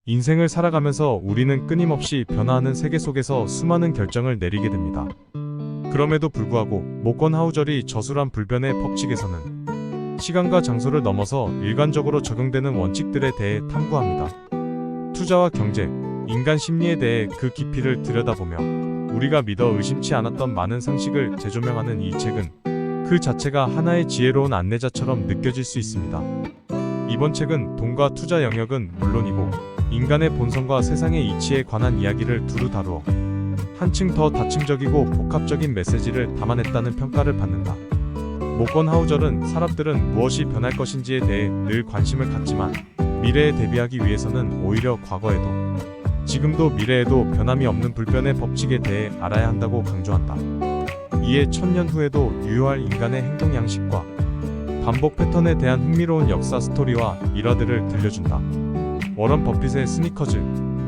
인생을 살아가면서 우리는 끊임없이 변화하는 세계 속에서 수많은 결정을 내리게 됩니다. 그럼에도 불구하고 모건하우저리 저술한 불변의 법칙에서는 시간과 장소를 넘어서 일관적으로 적용되는 원칙들에 대해 탐구합니다. 투자와 경제, 인간 심리에 대해 그 깊이를 들여다보며 우리가 믿어 의심치 않았던 많은 상식을 재조명하는 이 책은 그 자체가 하나의 지혜로운 안내자처럼 느껴질 수 있습니다. 이번 책은 돈과 투자 영역은 물론이고 인간의 본성과 세상의 이치에 관한 이야기를 두루 다루어 한층 더 다층적이고 복합적인 메시지를 담아냈다는 평가를 받는다. 모건하우저는 사람들은 무엇이 변할 것인지에 대해 늘 관심을 갖지만 미래에 대비하기 위해서는 오히려 과거에도 지금도 미래에도 변함이 없는 불변의 법칙에 대해 알아야 한다고 강조한다. 이에 1000년 후에도 유효할 인간의 행동 양식과 반복 패턴에 대한 흥미로운 역사 스토리와 일화들을 들려준다. 워런 버핏의 스니커즈,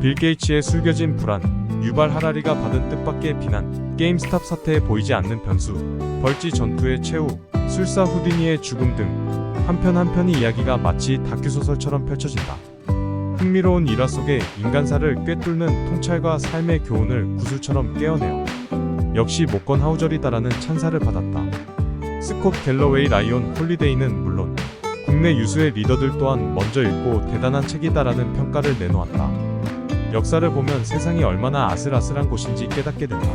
빌 게이츠의 숨겨진 불안, 유발 하라리가 받은 뜻밖의 비난, 게임스탑 사태에 보이지 않는 변수, 벌지 전투의 최후, 술사 후디니의 죽음 등 한 편 한 편의 이야기가 마치 다큐소설처럼 펼쳐진다. 흥미로운 일화 속에 인간사를 꿰뚫는 통찰과 삶의 교훈을 구슬처럼 깨어내어 역시 모건하우저리다라는 찬사를 받았다. 스콧 갤러웨이 라이온 홀리데이는 물론 국내 유수의 리더들 또한 먼저 읽고 대단한 책이다라는 평가를 내놓았다. 역사를 보면 세상이 얼마나 아슬아슬한 곳인지 깨닫게 된다.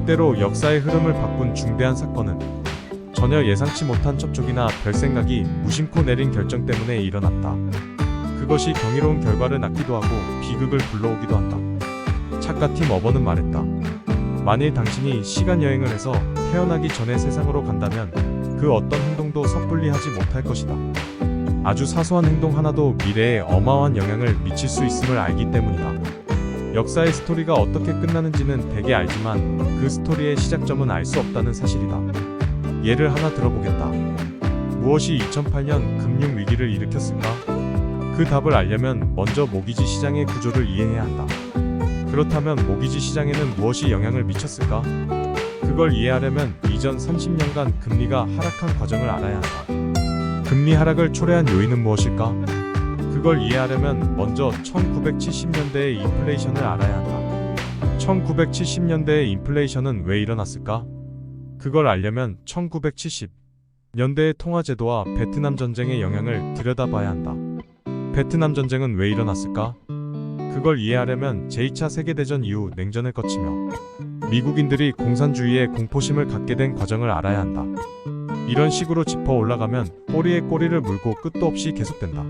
때로 역사의 흐름을 바꾼 중대한 사건은 전혀 예상치 못한 접촉이나 별생각이 무심코 내린 결정 때문에 일어났다. 그것이 경이로운 결과를 낳기도 하고 비극을 불러오기도 한다. 작가 팀 어버는 말했다. 만일 당신이 시간여행을 해서 태어나기 전에 세상으로 간다면 그 어떤 행동도 섣불리 하지 못할 것이다. 아주 사소한 행동 하나도 미래에 어마어마한 영향을 미칠 수 있음을 알기 때문이다. 역사의 스토리가 어떻게 끝나는지는 대개 알지만 그 스토리의 시작점은 알 수 없다는 사실이다. 예를 하나 들어보겠다. 무엇이 2008년 금융위기를 일으켰을까? 그 답을 알려면 먼저 모기지 시장의 구조를 이해해야 한다. 그렇다면 모기지 시장에는 무엇이 영향을 미쳤을까? 그걸 이해하려면 이전 30년간 금리가 하락한 과정을 알아야 한다. 금리 하락을 초래한 요인은 무엇일까? 그걸 이해하려면 먼저 1970년대의 인플레이션을 알아야 한다. 1970년대의 인플레이션은 왜 일어났을까? 그걸 알려면 1970년대의 통화제도와 베트남 전쟁의 영향을 들여다봐야 한다. 베트남 전쟁은 왜 일어났을까? 그걸 이해하려면 제2차 세계대전 이후 냉전을 거치며 미국인들이 공산주의에 공포심을 갖게 된 과정을 알아야 한다. 이런 식으로 짚어 올라가면 꼬리에 꼬리를 물고 끝도 없이 계속된다.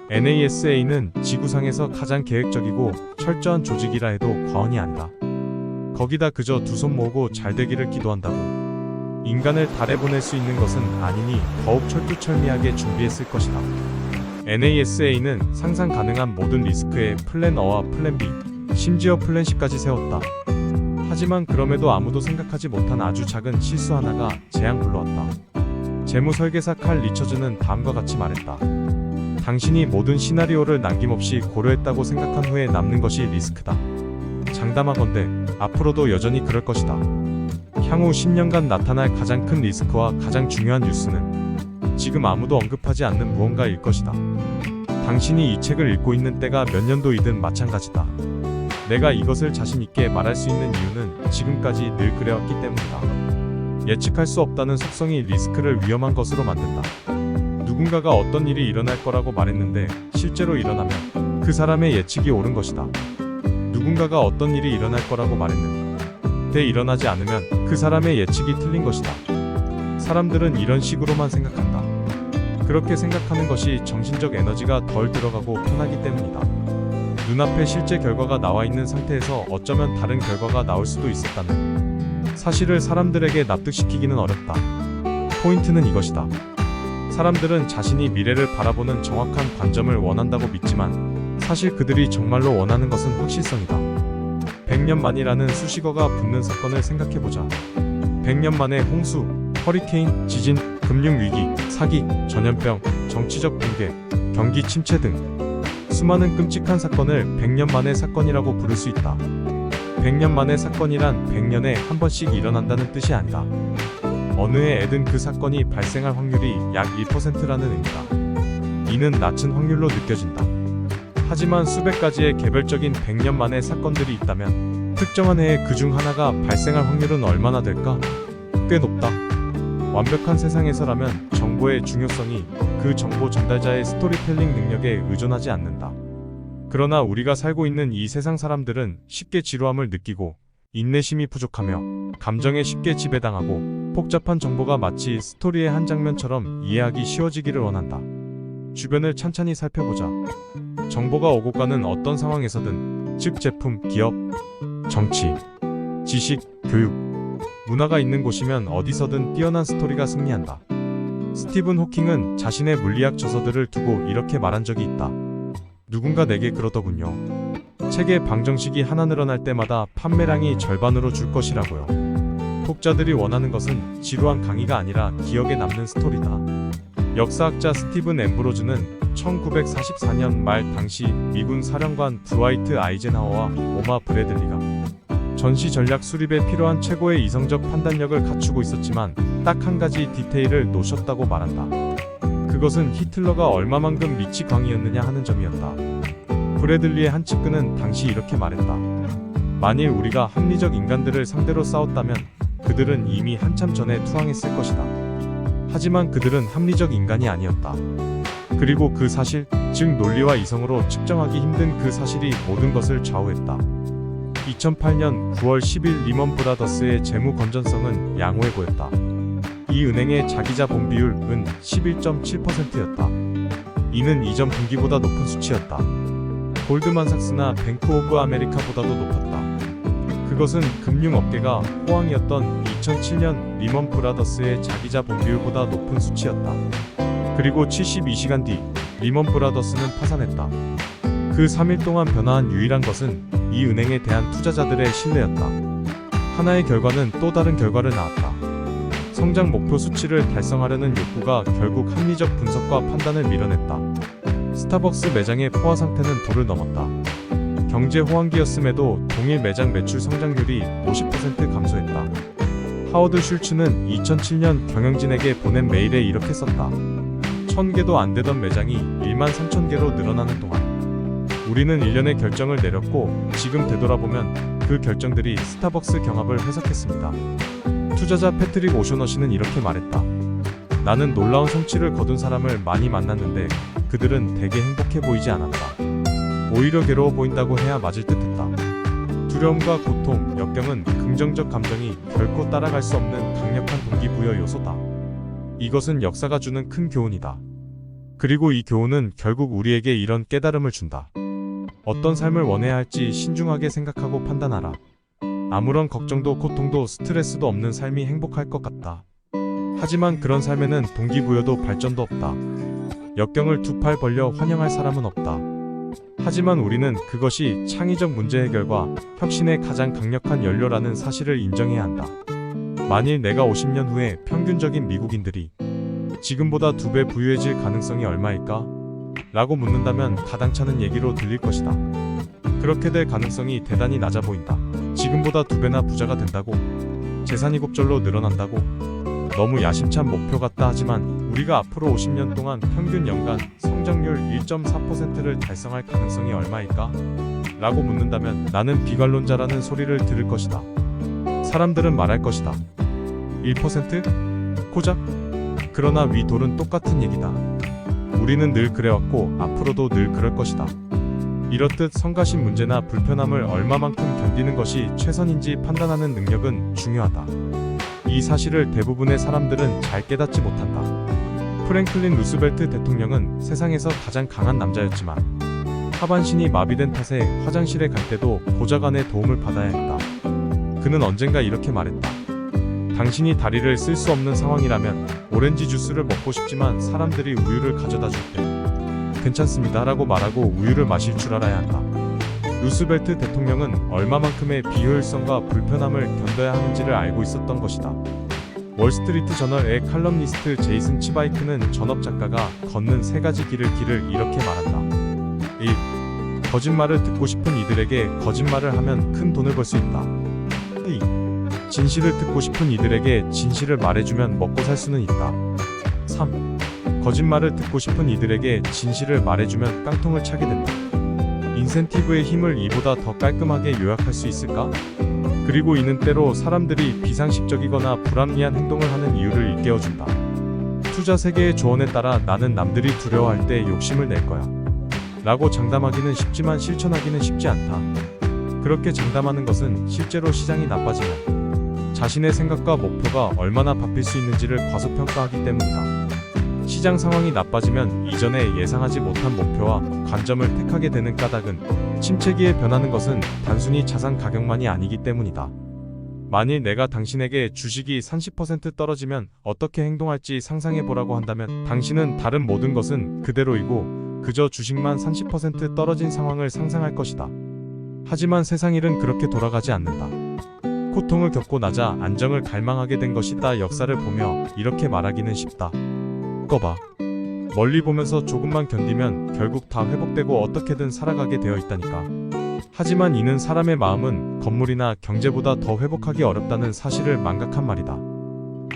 NASA는 지구상에서 가장 계획적이고 철저한 조직이라 해도 과언이 아니다. 거기다 그저 두 손 모으고 잘 되기를 기도한다고. 인간을 달에 보낼 수 있는 것은 아니니 더욱 철두철미하게 준비했을 것이다. NASA는 상상 가능한 모든 리스크에 플랜 A와 플랜 B, 심지어 플랜 C까지 세웠다. 하지만 그럼에도 아무도 생각하지 못한 아주 작은 실수 하나가 재앙 불러왔다. 재무설계사 칼 리처즈는 다음과 같이 말했다. 당신이 모든 시나리오를 남김없이 고려했다고 생각한 후에 남는 것이 리스크다. 장담하건대 앞으로도 여전히 그럴 것이다. 향후 10년간 나타날 가장 큰 리스크와 가장 중요한 뉴스는 지금 아무도 언급하지 않는 무언가일 것이다. 당신이 이 책을 읽고 있는 때가 몇 년도이든 마찬가지다. 내가 이것을 자신 있게 말할 수 있는 이유는 지금까지 늘 그래왔기 때문이다. 예측할 수 없다는 속성이 리스크를 위험한 것으로 만든다. 누군가가 어떤 일이 일어날 거라고 말했는데 실제로 일어나면 그 사람의 예측이 옳은 것이다. 누군가가 어떤 일이 일어날 거라고 말했는데 일어나지 않으면 그 사람의 예측이 틀린 것이다. 사람들은 이런 식으로만 생각한다. 그렇게 생각하는 것이 정신적 에너지가 덜 들어가고 편하기 때문이다. 눈앞에 실제 결과가 나와 있는 상태에서 어쩌면 다른 결과가 나올 수도 있었다는 사실을 사람들에게 납득시키기는 어렵다. 포인트는 이것이다. 사람들은 자신이 미래를 바라보는 정확한 관점을 원한다고 믿지만 사실 그들이 정말로 원하는 것은 확실성이다. 100년 만이라는 수식어가 붙는 사건을 생각해보자. 100년 만에 홍수, 허리케인, 지진, 금융위기, 사기, 전염병, 정치적 붕괴, 경기 침체 등 수많은 끔찍한 사건을 100년 만의 사건이라고 부를 수 있다. 100년 만의 사건이란 100년에 한 번씩 일어난다는 뜻이 아니다. 어느 해에든 그 사건이 발생할 확률이 약 1%라는 의미다. 이는 낮은 확률로 느껴진다. 하지만 수백 가지의 개별적인 100년 만의 사건들이 있다면 특정한 해에 그 중 하나가 발생할 확률은 얼마나 될까? 꽤 높다. 완벽한 세상에서라면 정보의 중요성이 그 정보 전달자의 스토리텔링 능력에 의존하지 않는다. 그러나 우리가 살고 있는 이 세상 사람들은 쉽게 지루함을 느끼고 인내심이 부족하며 감정에 쉽게 지배당하고 복잡한 정보가 마치 스토리의 한 장면처럼 이해하기 쉬워지기를 원한다. 주변을 찬찬히 살펴보자. 정보가 오고 가는 어떤 상황에서든 즉 제품, 기업, 정치, 지식, 교육, 문화가 있는 곳이면 어디서든 뛰어난 스토리가 승리한다. 스티븐 호킹은 자신의 물리학 저서들을 두고 이렇게 말한 적이 있다. 누군가 내게 그러더군요. 책의 방정식이 하나 늘어날 때마다 판매량이 절반으로 줄 것이라고요. 독자들이 원하는 것은 지루한 강의가 아니라 기억에 남는 스토리다. 역사학자 스티븐 엠브로즈는 1944년 말 당시 미군 사령관 드와이트 아이젠하워와 오마 브래들리가 전시 전략 수립에 필요한 최고의 이성적 판단력을 갖추고 있었지만 딱 한 가지 디테일을 놓쳤다고 말한다. 그것은 히틀러가 얼마만큼 미치 광이었느냐 하는 점이었다. 브래들리의 한 측근은 당시 이렇게 말했다. 만일 우리가 합리적 인간들을 상대로 싸웠다면 그들은 이미 한참 전에 투항했을 것이다. 하지만 그들은 합리적 인간이 아니었다. 그리고 그 사실, 즉 논리와 이성으로 측정하기 힘든 그 사실이 모든 것을 좌우했다. 2008년 9월 10일 리먼 브라더스의 재무 건전성은 양호해 보였다. 이 은행의 자기자 본 비율은 11.7%였다. 이는 이전 분기보다 높은 수치였다. 골드만삭스나 뱅크 오브 아메리카보다도 높았다. 그것은 금융업계가 호황이었던 2007년 리먼 브라더스의 자기자 본 비율보다 높은 수치였다. 그리고 72시간 뒤 리먼 브라더스는 파산했다. 그 3일 동안 변화한 유일한 것은 이 은행에 대한 투자자들의 신뢰였다. 하나의 결과는 또 다른 결과를 낳았다. 성장 목표 수치를 달성하려는 욕구가 결국 합리적 분석과 판단을 밀어냈다. 스타벅스 매장의 포화 상태는 도를 넘었다. 경제 호황기였음에도 동일 매장 매출 성장률이 50% 감소했다. 하워드 슐츠는 2007년 경영진에게 보낸 메일에 이렇게 썼다. 1000개도 안 되던 매장이 13,000개로 늘어나는 동안 우리는 일련의 결정을 내렸고 지금 되돌아보면 그 결정들이 스타벅스 경합을 회복했습니다. 투자자 패트릭 오쇼너시는 이렇게 말했다. 나는 놀라운 성취를 거둔 사람을 많이 만났는데 그들은 되게 행복해 보이지 않았다. 오히려 괴로워 보인다고 해야 맞을 듯했다. 두려움과 고통, 역경은 긍정적 감정이 결코 따라갈 수 없는 강력한 동기부여 요소다. 이것은 역사가 주는 큰 교훈이다. 그리고 이 교훈은 결국 우리에게 이런 깨달음을 준다. 어떤 삶을 원해야 할지 신중하게 생각하고 판단하라. 아무런 걱정도 고통도 스트레스도 없는 삶이 행복할 것 같다. 하지만 그런 삶에는 동기부여도 발전도 없다. 역경을 두 팔 벌려 환영할 사람은 없다. 하지만 우리는 그것이 창의적 문제 해결과 혁신의 가장 강력한 연료라는 사실을 인정해야 한다. 만일 내가 50년 후에 평균적인 미국인들이 지금보다 2배 부유해질 가능성이 얼마일까? 라고 묻는다면 가당찮은 얘기로 들릴 것이다. 그렇게 될 가능성이 대단히 낮아 보인다. 지금보다 2배나 부자가 된다고? 재산이 곱절로 늘어난다고? 너무 야심찬 목표 같다. 하지만 우리가 앞으로 50년 동안 평균 연간 성장률 1.4%를 달성할 가능성이 얼마일까? 라고 묻는다면 나는 비관론자라는 소리를 들을 것이다. 사람들은 말할 것이다. 1%? 고작? 그러나 위 돌은 똑같은 얘기다. 우리는 늘 그래왔고 앞으로도 늘 그럴 것이다. 이렇듯 성가신 문제나 불편함을 얼마만큼 견디는 것이 최선인지 판단하는 능력은 중요하다. 이 사실을 대부분의 사람들은 잘 깨닫지 못한다. 프랭클린 루스벨트 대통령은 세상에서 가장 강한 남자였지만 하반신이 마비된 탓에 화장실에 갈 때도 보좌관의 도움을 받아야 했다. 그는 언젠가 이렇게 말했다. 당신이 다리를 쓸 수 없는 상황이라면 오렌지 주스를 먹고 싶지만 사람들이 우유를 가져다 줄 때 괜찮습니다 라고 말하고 우유를 마실 줄 알아야 한다. 루스벨트 대통령은 얼마만큼의 비효율성과 불편함을 견뎌야 하는지를 알고 있었던 것이다. 월스트리트 저널의 칼럼니스트 제이슨 치바이크는 전업작가가 걷는 3가지 길을 이렇게 말한다. 1. 거짓말을 듣고 싶은 이들에게 거짓말을 하면 큰 돈을 벌 수 있다. 2. 진실을 듣고 싶은 이들에게 진실을 말해주면 먹고 살 수는 있다. 3. 거짓말을 듣고 싶은 이들에게 진실을 말해주면 깡통을 차게 된다. 인센티브의 힘을 이보다 더 깔끔하게 요약할 수 있을까? 그리고 이는 때로 사람들이 비상식적이거나 불합리한 행동을 하는 이유를 일깨워준다. 투자 세계의 조언에 따라 나는 남들이 두려워할 때 욕심을 낼 거야 라고 장담하기는 쉽지만 실천하기는 쉽지 않다. 그렇게 장담하는 것은 실제로 시장이 나빠지면 자신의 생각과 목표가 얼마나 바뀔 수 있는지를 과소평가하기 때문이다. 시장 상황이 나빠지면 이전에 예상하지 못한 목표와 관점을 택하게 되는 까닭은 침체기에 변하는 것은 단순히 자산 가격만이 아니기 때문이다. 만일 내가 당신에게 주식이 30% 떨어지면 어떻게 행동할지 상상해보라고 한다면 당신은 다른 모든 것은 그대로이고 그저 주식만 30% 떨어진 상황을 상상할 것이다. 하지만 세상 일은 그렇게 돌아가지 않는다. 고통을 겪고 나자 안정을 갈망하게 된 것이다. 역사를 보며 이렇게 말하기는 쉽다. 봐. 멀리 보면서 조금만 견디면 결국 다 회복되고 어떻게든 살아가게 되어 있다니까. 하지만 이는 사람의 마음은 건물이나 경제보다 더 회복하기 어렵다는 사실을 망각한 말이다.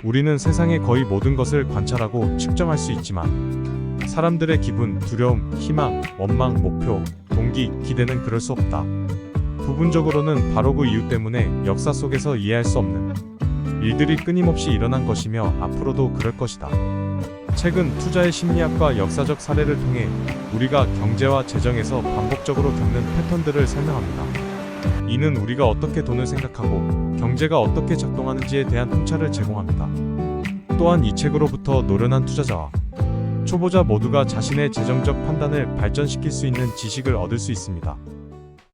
우리는 세상의 거의 모든 것을 관찰하고 측정할 수 있지만 사람들의 기분, 두려움, 희망, 원망, 목표, 동기, 기대는 그럴 수 없다. 부분적으로는 바로 그 이유 때문에 역사 속에서 이해할 수 없는 일들이 끊임없이 일어난 것이며 앞으로도 그럴 것이다. 최근 투자의 심리학과 역사적 사례를 통해 우리가 경제와 재정에서 반복적으로 겪는 패턴들을 설명합니다. 이는 우리가 어떻게 돈을 생각하고 경제가 어떻게 작동하는지에 대한 통찰을 제공합니다. 또한 이 책으로부터 노련한 투자자와 초보자 모두가 자신의 재정적 판단을 발전시킬 수 있는 지식을 얻을 수 있습니다.